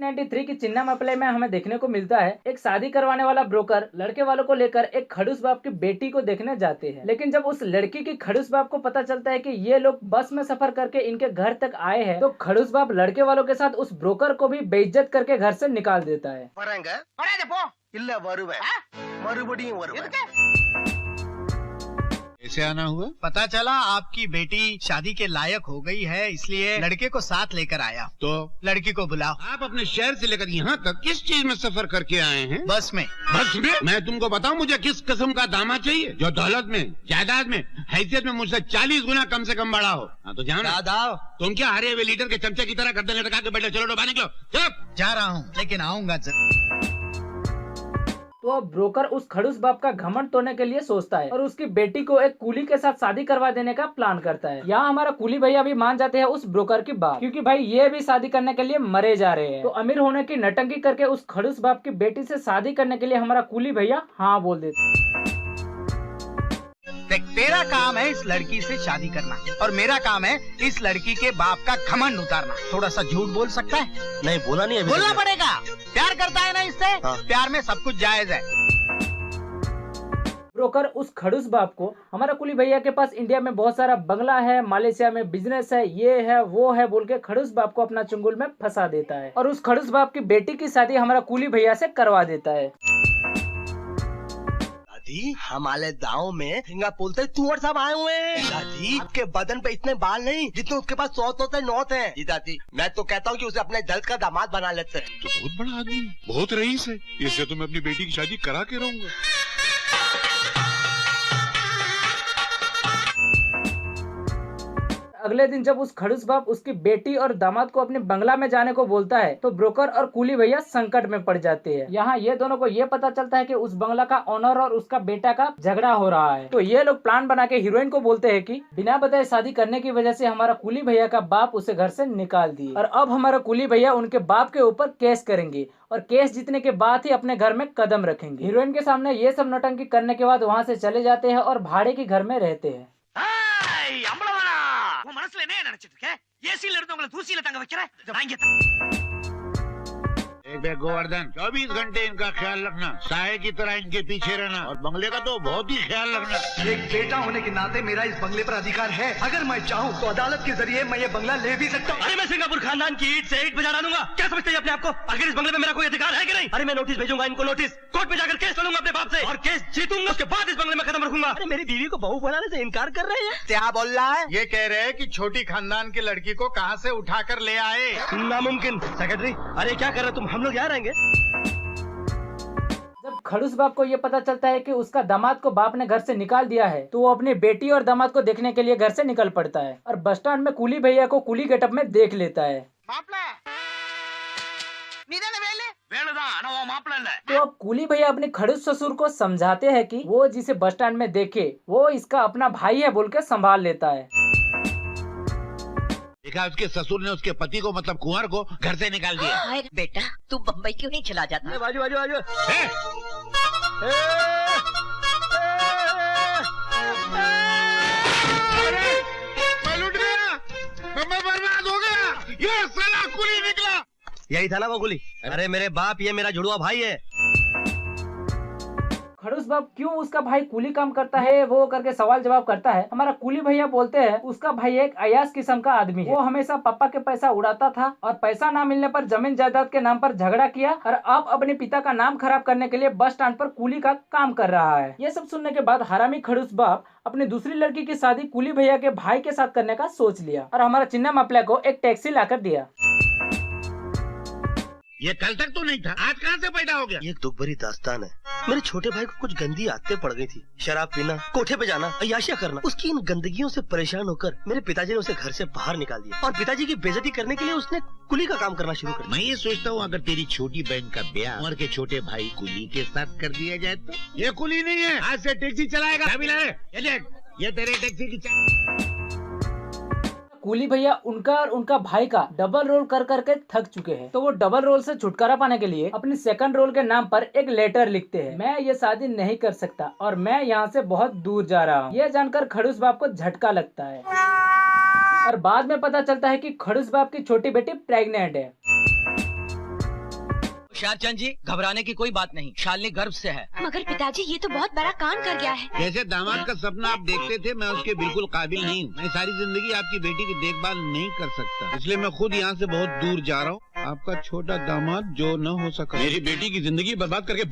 1993 की चिन्ना मामले में हमें देखने को मिलता है एक शादी करवाने वाला ब्रोकर लड़के वालों को लेकर एक खड़ूस बाप की बेटी को देखने जाते हैं। लेकिन जब उस लड़की की खड़ूस बाप को पता चलता है कि ये लोग बस में सफर करके इनके घर तक आए हैं, तो खड़ूस बाप लड़के वालों के साथ उस ब्रोकर को भी बेइज्जत करके घर से निकाल देता है। कैसे आना हुआ? पता चला आपकी बेटी शादी के लायक हो गई है, इसलिए लड़के को साथ लेकर आया। तो लड़की को बुलाओ। आप अपने शहर से लेकर यहाँ तक किस चीज में सफर करके आए हैं? बस में। बस में? मैं तुमको बताऊं मुझे किस किस्म का दामाद चाहिए जो दौलत में, जायदाद में, हैसियत में मुझसे 40 गुना कम से कम बड़ा हो। हाँ तो जाओ। तुम क्या हरे हुए लीडर के चमचे की तरह गर्दन लटका के बैठे? चलो डोबा निकलो। चलो। जा रहा हूँ लेकिन आऊंगा जब। तो अब ब्रोकर उस खड़ूस बाप का घमंड तोड़ने के लिए सोचता है और उसकी बेटी को एक कुली के साथ शादी करवा देने का प्लान करता है। यहाँ हमारा कुली भैया भी मान जाते हैं उस ब्रोकर की बात, क्योंकि भाई ये भी शादी करने के लिए मरे जा रहे हैं। तो अमीर होने की नटंकी करके उस खड़ूस बाप की बेटी से शादी करने के लिए हमारा कुली भैया हाँ बोल देते। देख, तेरा काम है इस लड़की से शादी करना और मेरा काम है इस लड़की के बाप का घमंड उतारना। थोड़ा सा झूठ बोल सकता है? नहीं बोला नहीं, बोलना पड़ेगा। प्यार करता है ना इससे? हाँ। प्यार में सब कुछ जायज है। ब्रोकर उस खड़ूस बाप को हमारा कुली भैया के पास इंडिया में बहुत सारा बंगला है, मालয়েशिया में बिजनेस है, ये है वो है बोल के खड़ूस बाप को अपना चुंगल में फंसा देता है और उस खड़ूस बाप की बेटी की शादी हमारा कुली भैया से करवा देता है। दादी हमारे गाँव में सिंगापुर से तुअर साहब आए हुए हैं। दादी आपके बदन पे इतने बाल नहीं जितने उसके पास 100 से नौत है। जी दादी मैं तो कहता हूँ कि उसे अपने दर्द का दामाद बना लेते हैं। तो बहुत बड़ा आदमी, बहुत रईस है, इससे तो मैं अपनी बेटी की शादी करा के रहूंगा। अगले दिन जब उस खड़ूस बाप उसकी बेटी और दामाद को अपने बंगला में जाने को बोलता है तो ब्रोकर और कुली भैया संकट में पड़ जाते हैं। यहाँ ये दोनों को ये पता चलता है कि उस बंगला का ओनर और उसका बेटा का झगड़ा हो रहा है। तो ये लोग प्लान बना के हीरोइन को बोलते हैं कि बिना बताए शादी करने की वजह से हमारा कुली भैया का बाप उसे घर से निकाल दिए और अब हमारा कुली भैया उनके बाप के ऊपर केस करेंगे और केस जीतने के बाद ही अपने घर में कदम रखेंगे। हीरोइन के सामने ये सब नौटंकी करने के बाद वहाँ से चले जाते हैं और भाड़े के घर में रहते हैं। மனசுல என்ன நினைச்சிட்டு இருக்க? ஏசில இருந்தவங்கள தூசியில தங்க வைக்கிற? देख गोवर्धन, 24 घंटे इनका ख्याल रखना, साये की तरह इनके पीछे रहना और बंगले का तो बहुत ही ख्याल रखना। एक बेटा होने के नाते मेरा इस बंगले पर अधिकार है। अगर मैं चाहूँ तो अदालत के जरिए मैं ये बंगला ले भी सकता हूँ। अरे मैं सिंगापुर खानदान की ईंट से ईंट बजा डालूंगा। क्या समझते हैं अपने आप को? आखिर इस बंगले में मेरा कोई अधिकार है कि नहीं? अरे मैं नोटिस भेजूंगा इनको, नोटिस कोर्ट में जाकर केस लड़ूंगा अपने बाप से और केस जीतूंगा, उसके बाद इस बंगले में कदम रखूंगा। अरे मेरी बीवी को बहू बनाने से इनकार कर रहे हैं। क्या बोल रहा है? ये कह रहे हैं कि छोटी खानदान की लड़की को कहाँ से उठाकर ले आए। नामुमकिन। सेक्रेटरी अरे क्या कर रहे तुम? हम लोग यहाँ रहेंगे। जब खड़ूस बाप को ये पता चलता है कि उसका दामाद को बाप ने घर से निकाल दिया है तो वो अपनी बेटी और दामाद को देखने के लिए घर से निकल पड़ता है और बस स्टैंड में कुली भैया को कुली गेटअप में देख लेता है। तो अब कुली भैया अपने खड़ूस ससुर को समझाते हैं कि वो जिसे बस स्टैंड में देखे वो इसका अपना भाई है बोल के संभाल लेता है। देखा उसके ससुर ने उसके पति को मतलब कुंवर को घर से निकाल दिया। अरे बेटा तू बम्बई क्यों नहीं चला जाता? बाजू बाजू बाजू। मैं लुट गया, मैं बर्बाद हो गया, ये साला कुली निकला। यही था ना वो कुली? अरे मेरे बाप ये मेरा जुड़वा भाई है। खड़ूस बाप क्यों उसका भाई कुली काम करता है वो करके सवाल जवाब करता है। हमारा कुली भैया बोलते हैं उसका भाई एक अयास किस्म का आदमी है। वो हमेशा पापा के पैसा उड़ाता था और पैसा ना मिलने पर जमीन जायदाद के नाम पर झगड़ा किया और अब अपने पिता का नाम खराब करने के लिए बस स्टैंड पर कुली का काम कर रहा है। ये सब सुनने के बाद हरामी खड़ूस बाप अपनी दूसरी लड़की की शादी कुली भैया के भाई के साथ करने का सोच लिया और हमारा चिन्ना मापला को एक टैक्सी लाकर दिया। ये कल तक तो नहीं था, आज कहाँ से पैदा हो गया? ये एक दुख भरी दास्तान है। मेरे छोटे भाई को कुछ गंदी आदतें पड़ गई थी। शराब पीना, कोठे पे जाना, अय्याशियां करना। उसकी इन गंदगियों से परेशान होकर मेरे पिताजी ने उसे घर से बाहर निकाल दिया और पिताजी की बेइज्जती करने के लिए उसने कुली का काम करना शुरू कर दिया। मैं ये सोचता हूँ अगर तेरी छोटी बहन का ब्याह उमर के छोटे भाई कुली के साथ कर दिया जाए तो। ये कुली नहीं है, आज से टैक्सी चलाएगा। चाबी ला रे, ये तेरे टैक्सी की चाबी। कुली भैया उनका और उनका भाई का डबल रोल कर करके थक चुके हैं, तो वो डबल रोल से छुटकारा पाने के लिए अपनी सेकंड रोल के नाम पर एक लेटर लिखते हैं। मैं ये शादी नहीं कर सकता और मैं यहाँ से बहुत दूर जा रहा हूँ। ये जानकर खड़ूस बाप को झटका लगता है और बाद में पता चलता है कि खड़ूस बाप की छोटी बेटी प्रेग्नेंट है। शारचंद जी, घबराने की कोई बात नहीं, शालिनी गर्भ से है। मगर पिताजी ये तो बहुत बड़ा कांड कर गया है। जैसे दामाद का सपना आप देखते थे, मैं उसके बिल्कुल काबिल नहीं हूँ। मैं सारी जिंदगी आपकी बेटी की देखभाल नहीं कर सकता, इसलिए मैं खुद यहाँ से बहुत दूर जा रहा हूँ। आपका छोटा दामाद जो न हो सका, मेरी बेटी की जिंदगी बर्बाद करके